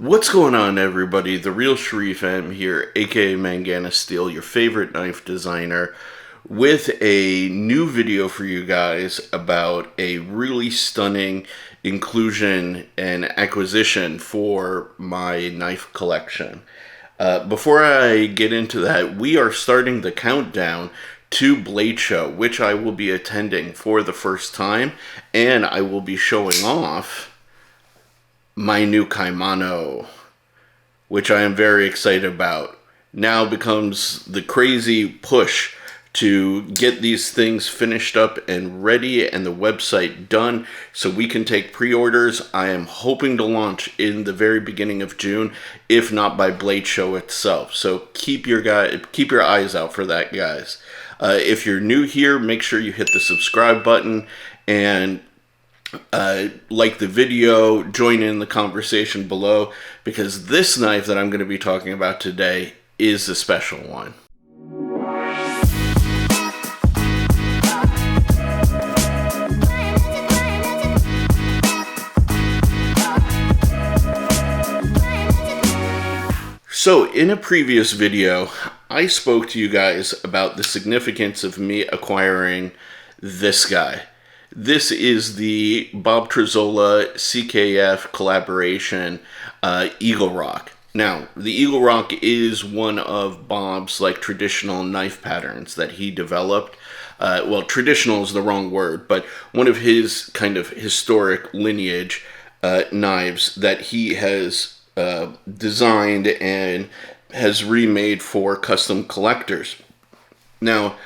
What's going on, everybody? The Real Sharif M here, aka Mangana Steel, your favorite knife designer, with a new video for you guys about a really stunning inclusion and acquisition for my knife collection. Before I get into that, we are starting the countdown to Blade Show, which I will be attending for the first time, and I will be showing off my new Kimono, which I am very excited about. Now becomes the crazy push to get these things finished up and ready and the website done so we can take pre-orders. I am hoping to launch in the very beginning of June, if not by Blade Show itself. So keep your eyes out for that, guys. If you're new here, make sure you hit the subscribe button and like the video, join in the conversation below, because this knife that I'm going to be talking about today is a special one. So in a previous video, I spoke to you guys about the significance of me acquiring this guy. This is the Bob Trezzola CKF collaboration Eagle Rock. Now, the Eagle Rock is one of Bob's traditional knife patterns that he developed. Well, traditional is the wrong word, but one of his kind of historic lineage knives that he has designed and has remade for custom collectors. Now,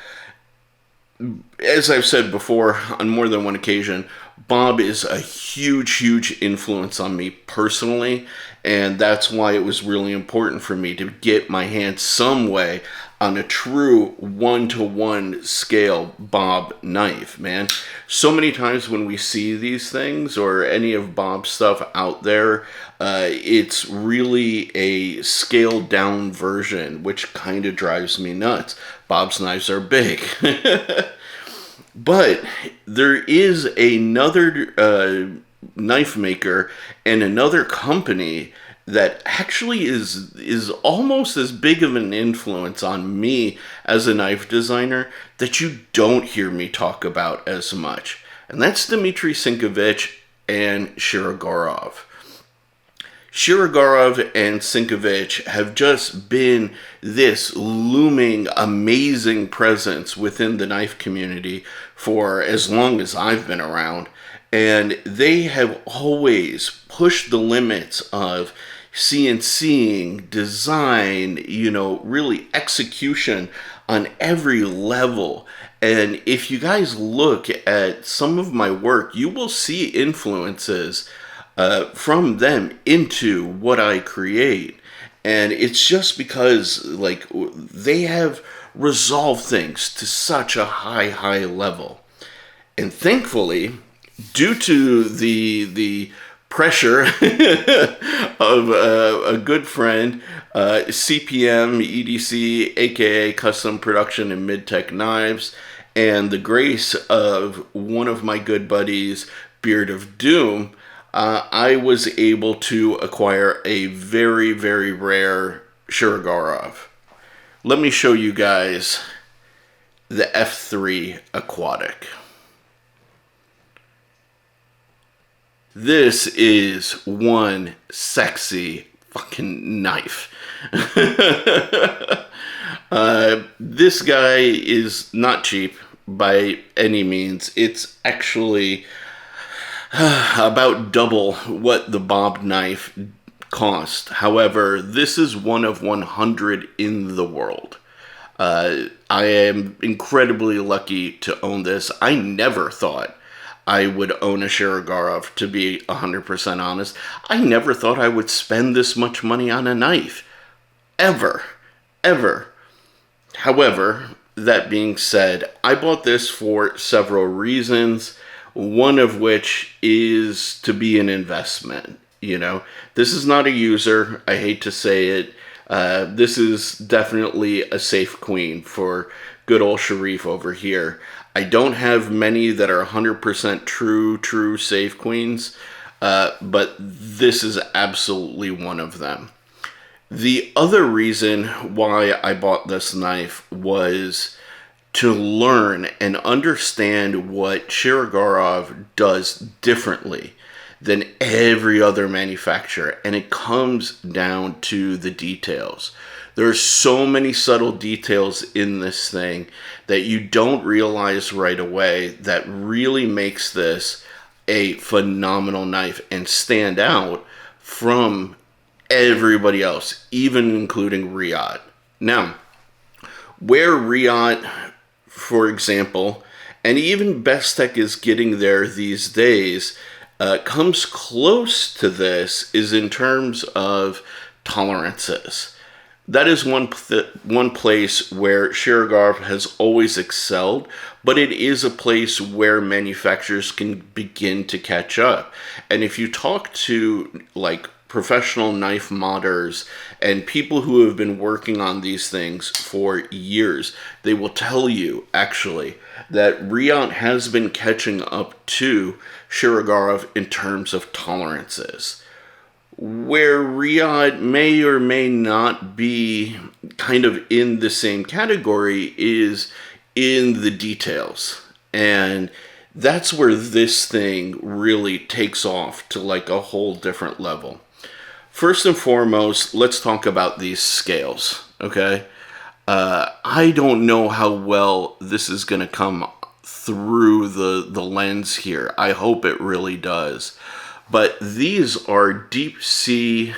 as I've said before on more than one occasion, Bob is a huge influence on me personally, and that's why it was really important for me to get my hands some way on a true one-to-one scale Bob knife, man. So many times when we see these things or any of Bob's stuff out there, it's really a scaled down version, which kind of drives me nuts. Bob's knives are big. But there is another knife maker and another company that actually is almost as big of an influence on me as a knife designer that you don't hear me talk about as much. And that's Dmitry Sinkovich and Shirogorov. Shirogorov and Sinkovich have just been this looming, amazing presence within the knife community for as long as I've been around. And they have always pushed the limits of CNCing, design, really execution on every level. And if you guys look at some of my work, you will see influences from them into what I create. And it's just because they have resolved things to such a high level. And thankfully, due to the pressure of a good friend, CPM EDC, aka Custom Production and Mid-Tech Knives, and the grace of one of my good buddies, Beard of Doom, I was able to acquire a very rare Shirogorov. Let me show you guys the F3 Aquatic. This is one sexy fucking knife. This guy is not cheap by any means. It's actually about double what the Bob knife cost. However, this is one of 100 in the world. I am incredibly lucky to own this. I never thought I would own a Shirogorov, to be 100% honest. I never thought I would spend this much money on a knife. Ever. However, that being said, I bought this for several reasons. One of which is to be an investment. This is not a user. I hate to say it. This is definitely a safe queen for good old Sharif over here. I don't have many that are 100% true safe queens. but this is absolutely one of them. The other reason why I bought this knife was to learn and understand what Shirogorov does differently than every other manufacturer, and it comes down to the details. There's so many subtle details in this thing that you don't realize right away that really makes this a phenomenal knife and stand out from everybody else, even including Riyadh. Now, where Riyadh, for example, and even Bestech is getting there these days, comes close to this is in terms of tolerances. That is one place where Shirogorov has always excelled, but it is a place where manufacturers can begin to catch up. And if you talk to like professional knife modders and people who have been working on these things for years, they will tell you actually that Riyadh has been catching up to Shirogorov in terms of tolerances. Where Riyadh may or may not be kind of in the same category is in the details. And that's where this thing really takes off to like a whole different level. First and foremost, let's talk about these scales, okay? I don't know how well this is going to come through the lens here. I hope it really does. But these are deep sea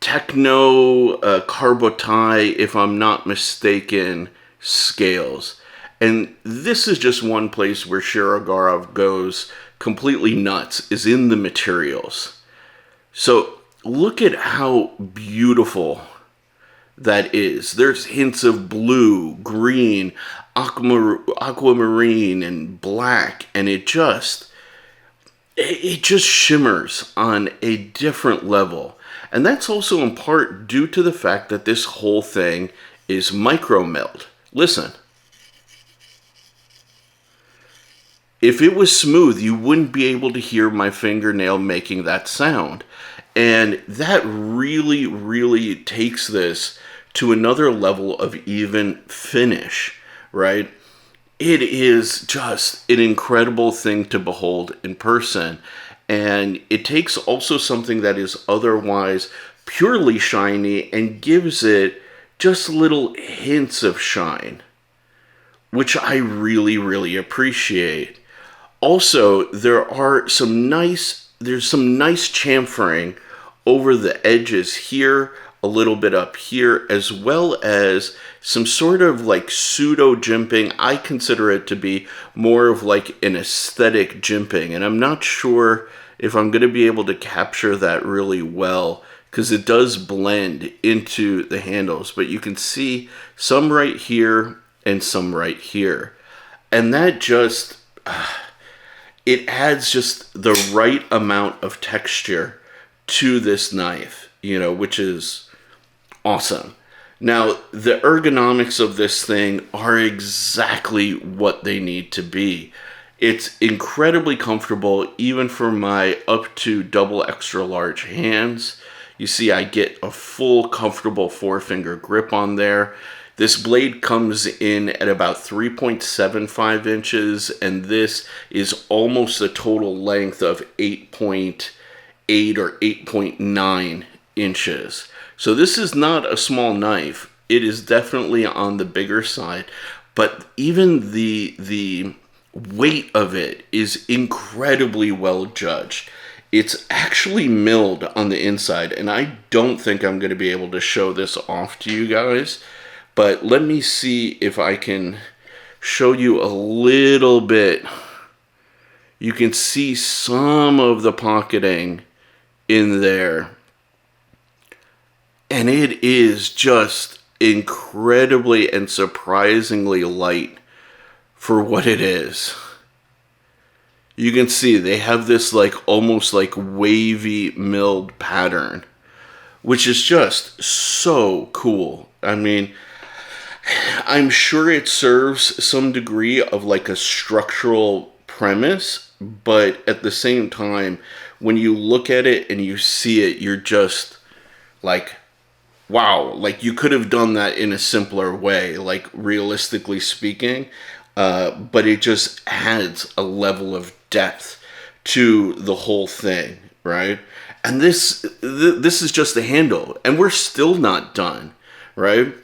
techno carbotai, if I'm not mistaken, scales. And this is just one place where Shirogorov goes completely nuts, is in the materials. So look at how beautiful that is. There's hints of blue, green, aquamarine, and black, and it just shimmers on a different level. And that's also in part due to the fact that this whole thing is micro milled. Listen. If it was smooth, you wouldn't be able to hear my fingernail making that sound. And that really, really takes this to another level of even finish, right? It is just an incredible thing to behold in person. And it takes also something that is otherwise purely shiny and gives it just little hints of shine, which I really, really appreciate. Also, there's some nice chamfering over the edges here, a little bit up here, as well as some sort of like pseudo jimping. I consider it to be more of like an aesthetic jimping, and I'm not sure if I'm going to be able to capture that really well because it does blend into the handles, but you can see some right here and some right here, and that just it adds just the right amount of texture to this knife, you know, which is awesome. Now, the ergonomics of this thing are exactly what they need to be. It's incredibly comfortable, even for my up to double extra large hands. You see, I get a full, comfortable 4-finger grip on there. This blade comes in at about 3.75 inches, and this is almost a total length of 8.8 or 8.9 inches. So this is not a small knife. It is definitely on the bigger side, but even the weight of it is incredibly well judged. It's actually milled on the inside, and I don't think I'm going to be able to show this off to you guys, but let me see if I can show you a little bit. You can see some of the pocketing in there, and it is just incredibly and surprisingly light for what it is. You can see they have this like almost like wavy milled pattern, which is just so cool. I mean, I'm sure it serves some degree of like a structural premise, but at the same time, when you look at it and you see it, you're just like, wow, like you could have done that in a simpler way, like realistically speaking, but it just adds a level of depth to the whole thing, right? And this is just the handle, and we're still not done, right?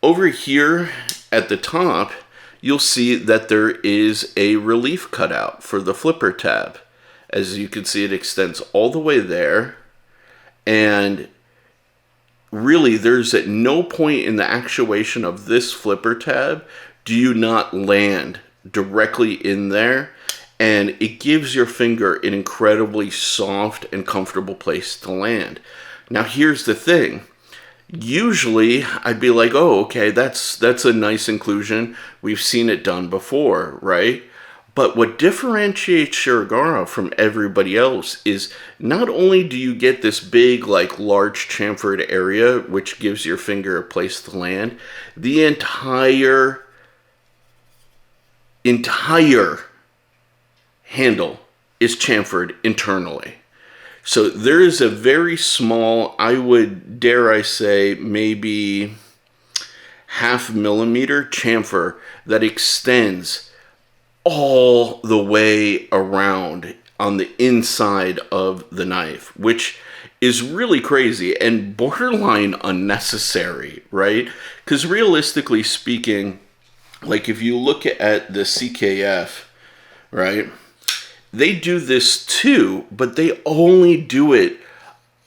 Over here at the top, you'll see that there is a relief cutout for the flipper tab. As you can see, it extends all the way there, and really, there's at no point in the actuation of this flipper tab do you not land directly in there, and it gives your finger an incredibly soft and comfortable place to land. Now, here's the thing. Usually, I'd be like, oh, okay, that's a nice inclusion. We've seen it done before, right? But what differentiates Shirogorov from everybody else is not only do you get this big, like, large chamfered area, which gives your finger a place to land, the entire handle is chamfered internally. So there is a very small, I would dare I say, maybe 0.5 millimeter chamfer that extends all the way around on the inside of the knife, which is really crazy and borderline unnecessary, right? Because realistically speaking, like if you look at the CKF, right, they do this too, but they only do it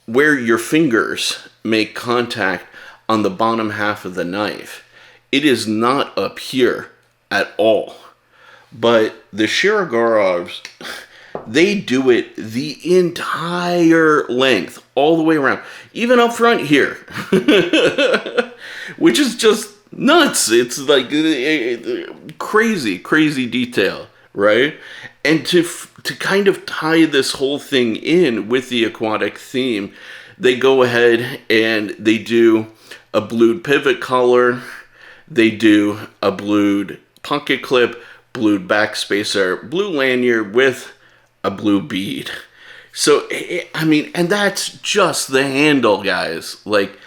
where your fingers make contact on the bottom half of the knife. It is not up here at all. But the Shirogorovs, they do it the entire length, all the way around, even up front here, which is just nuts. It's like crazy, crazy detail, right? And to kind of tie this whole thing in with the aquatic theme, they go ahead and they do a blued pivot collar, they do a blued pocket clip, blued backspacer, blue lanyard with a blue bead. So, I mean, and that's just the handle, guys. Like,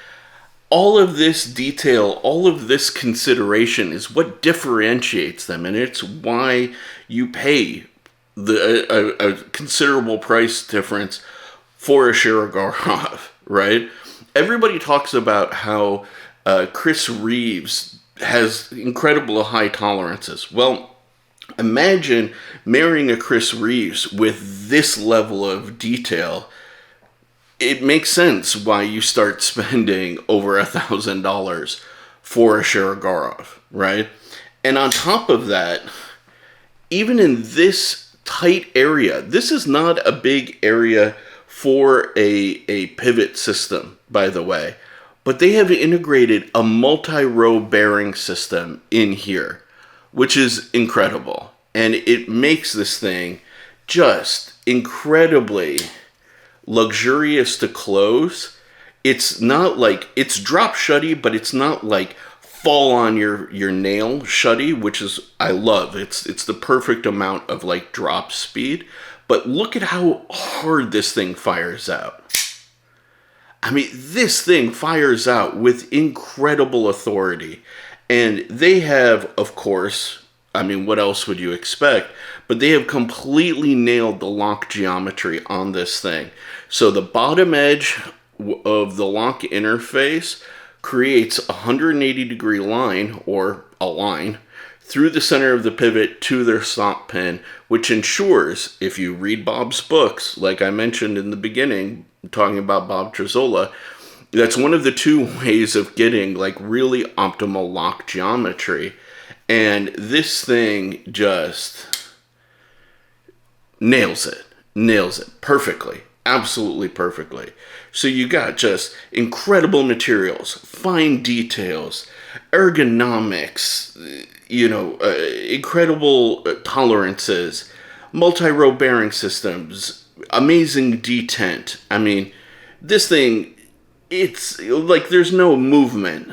all of this detail, all of this consideration is what differentiates them, and it's why you pay a considerable price difference for a Shirogorov, right? Everybody talks about how Chris Reeves has incredible high tolerances. Well, imagine marrying a Chris Reeves with this level of detail. It makes sense why you start spending over $1,000 for a Shirogorov, right? And on top of that, even in this tight area, this is not a big area for a pivot system, by the way, but they have integrated a multi-row bearing system in here, which is incredible. And it makes this thing just incredibly luxurious to close. It's not like, it's drop shutty, but it's not like fall on your nail shutty, which is, I love. It's the perfect amount of like drop speed. But look at how hard this thing fires out. I mean, this thing fires out with incredible authority. And they have, of course, I mean, what else would you expect? But they have completely nailed the lock geometry on this thing. So the bottom edge of the lock interface creates a 180-degree line, or a line, through the center of the pivot to their stop pin, which ensures, if you read Bob's books, like I mentioned in the beginning, talking about Bob Trezzola, that's one of the two ways of getting like really optimal lock geometry. And this thing just nails it perfectly, absolutely perfectly. So you got just incredible materials, fine details, ergonomics, incredible tolerances, multi-row bearing systems, amazing detent. I mean, this thing, it's like there's no movement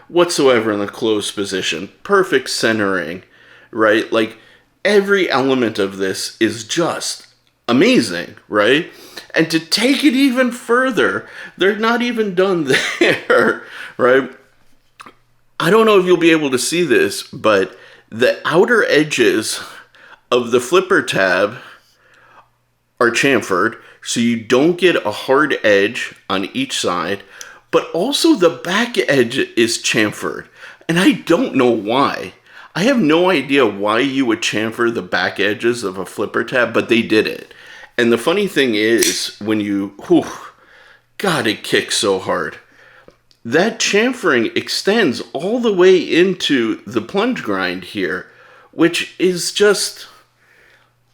whatsoever in the closed position. Perfect centering, right? Like, every element of this is just amazing, right? And to take it even further, they're not even done there, right? I don't know if you'll be able to see this, but the outer edges of the flipper tab are chamfered, so you don't get a hard edge on each side, but also the back edge is chamfered. And I don't know why. I have no idea why you would chamfer the back edges of a flipper tab, but they did it. And the funny thing is, when you, God, it kicks so hard. That chamfering extends all the way into the plunge grind here, which is just,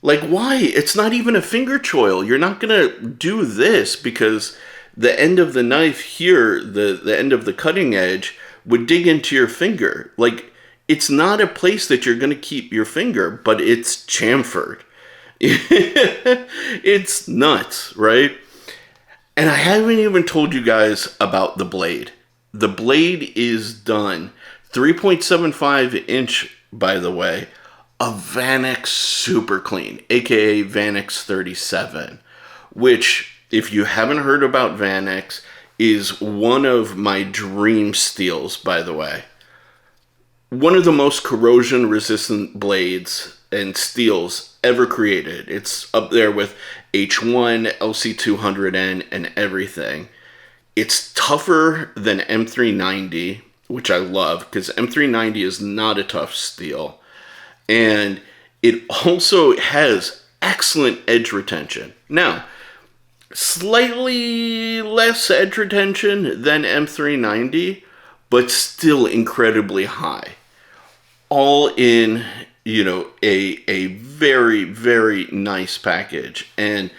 like, why? It's not even a finger choil. You're not going to do this because the end of the knife here, the end of the cutting edge, would dig into your finger. Like, it's not a place that you're going to keep your finger, but it's chamfered. It's nuts, right? And I haven't even told you guys about the blade. The blade is done. 3.75 inch, by the way, a Vanex Super Clean, aka Vanex 37, which, if you haven't heard about Vanex, is one of my dream steels, by the way. One of the most corrosion-resistant blades and steels ever created. It's up there with H1, LC200N, and everything. It's tougher than M390, which I love, because M390 is not a tough steel. And it also has excellent edge retention. Now, slightly less edge retention than M390, but still incredibly high. All in, you know, a very, very nice package. And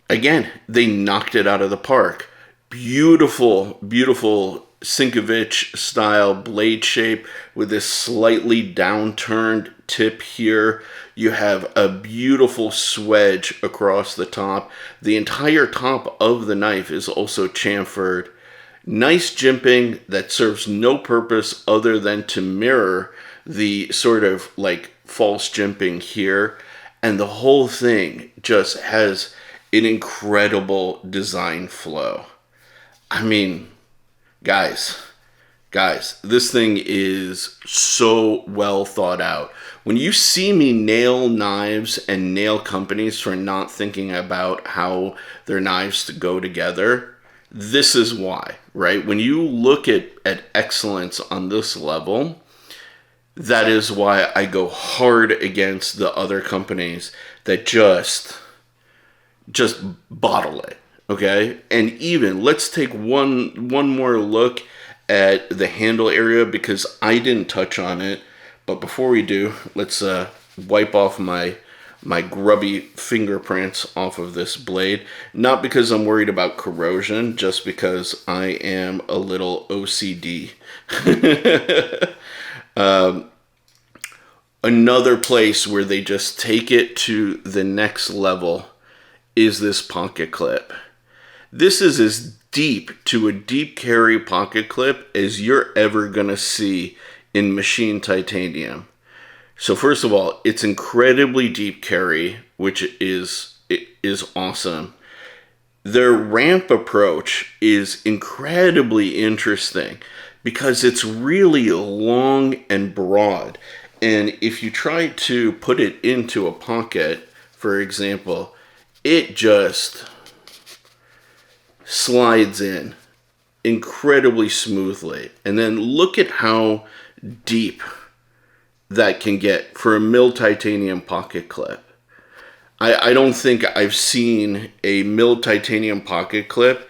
again, they knocked it out of the park. Beautiful, beautiful Sienkiewicz style blade shape with this slightly downturned tip here. You have a beautiful swedge across the top. The entire top of the knife is also chamfered. Nice jimping that serves no purpose other than to mirror the sort of like false jimping here. And the whole thing just has an incredible design flow. I mean, guys, this thing is so well thought out. When you see me nail knives and nail companies for not thinking about how their knives to go together, this is why, right? When you look at excellence on this level, that is why I go hard against the other companies that just bottle it, okay? And even, let's take one more look at the handle area, because I didn't touch on it. But before we do, let's wipe off my grubby fingerprints off of this blade. Not because I'm worried about corrosion, just because I am a little OCD. Another place where they just take it to the next level is this pocket clip. This is as deep to a deep carry pocket clip as you're ever gonna see in machined titanium. So first of all, it's incredibly deep carry, which is awesome. Their ramp approach is incredibly interesting because it's really long and broad. And if you try to put it into a pocket, for example, it just slides in incredibly smoothly. And then look at how deep that can get for a milled titanium pocket clip. I don't think I've seen a milled titanium pocket clip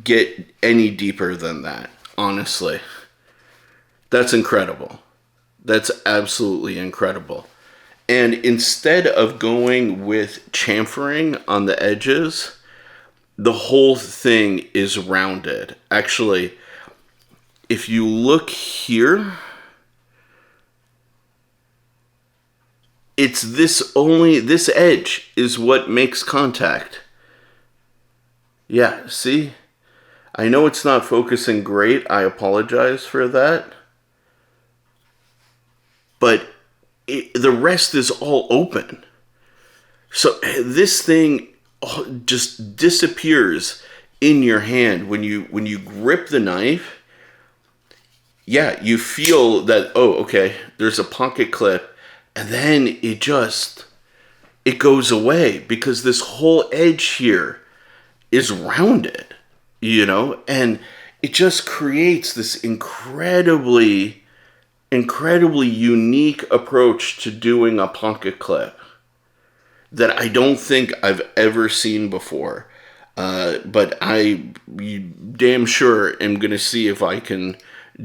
get any deeper than that, honestly. That's incredible. That's absolutely incredible. And instead of going with chamfering on the edges, the whole thing is rounded. Actually, if you look here, it's this edge is what makes contact. Yeah, see? I know it's not focusing great. I apologize for that. But the rest is all open. So this thing just disappears in your hand when you grip the knife. Yeah, you feel that, oh, okay, there's a pocket clip, and then it goes away because this whole edge here is rounded, and it just creates this incredibly unique approach to doing a pocket clip that I don't think I've ever seen before. But I damn sure am going to see if I can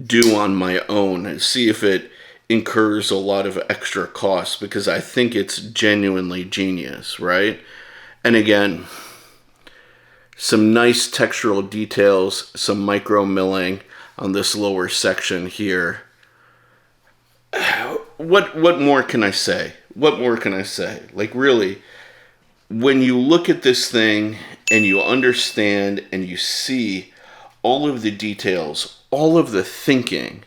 do on my own and see if it incurs a lot of extra costs, because I think it's genuinely genius, right? And again, some nice textural details, some micro milling on this lower section here. What more can I say? What more can I say? Like, really, when you look at this thing and you understand and you see all of the details, all of the thinking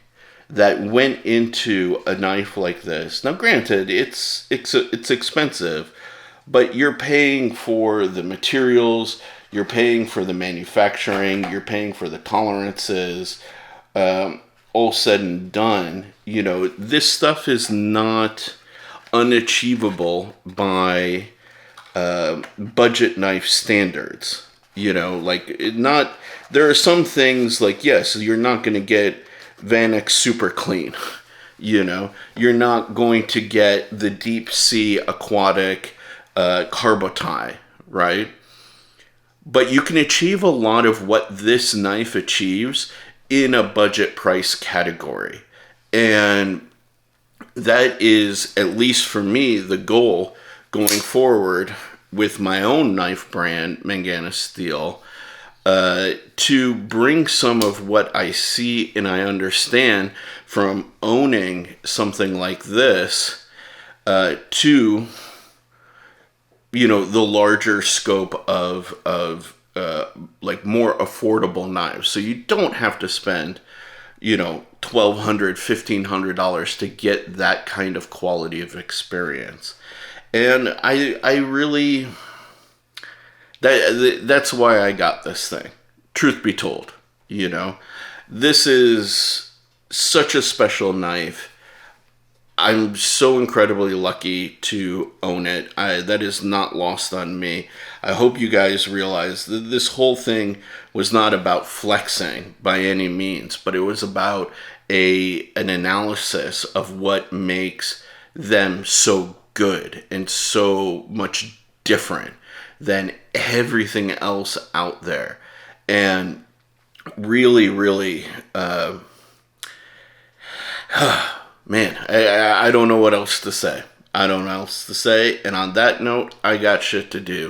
that went into a knife like this. Now, granted, it's expensive, but you're paying for the materials, you're paying for the manufacturing, you're paying for the tolerances. All said and done, this stuff is not unachievable by budget knife standards. There are some things like, yes, you're not going to get Vanek Super Clean. You're not going to get the Deep Sea Aquatic Carbotie, right? But you can achieve a lot of what this knife achieves in a budget price category. And that is, at least for me, the goal going forward with my own knife brand, Manganese Steel, to bring some of what I see and I understand from owning something like this to, the larger scope of like more affordable knives. So you don't have to spend, $1,200, $1,500 to get that kind of quality of experience. And I really, that's why I got this thing. Truth be told, this is such a special knife. I'm so incredibly lucky to own it. That is not lost on me. I hope you guys realize that this whole thing was not about flexing by any means, but it was about an analysis of what makes them so good and so much different than everything else out there. And really, really, man, I don't know what else to say. I don't know what else to say. And on that note, I got shit to do.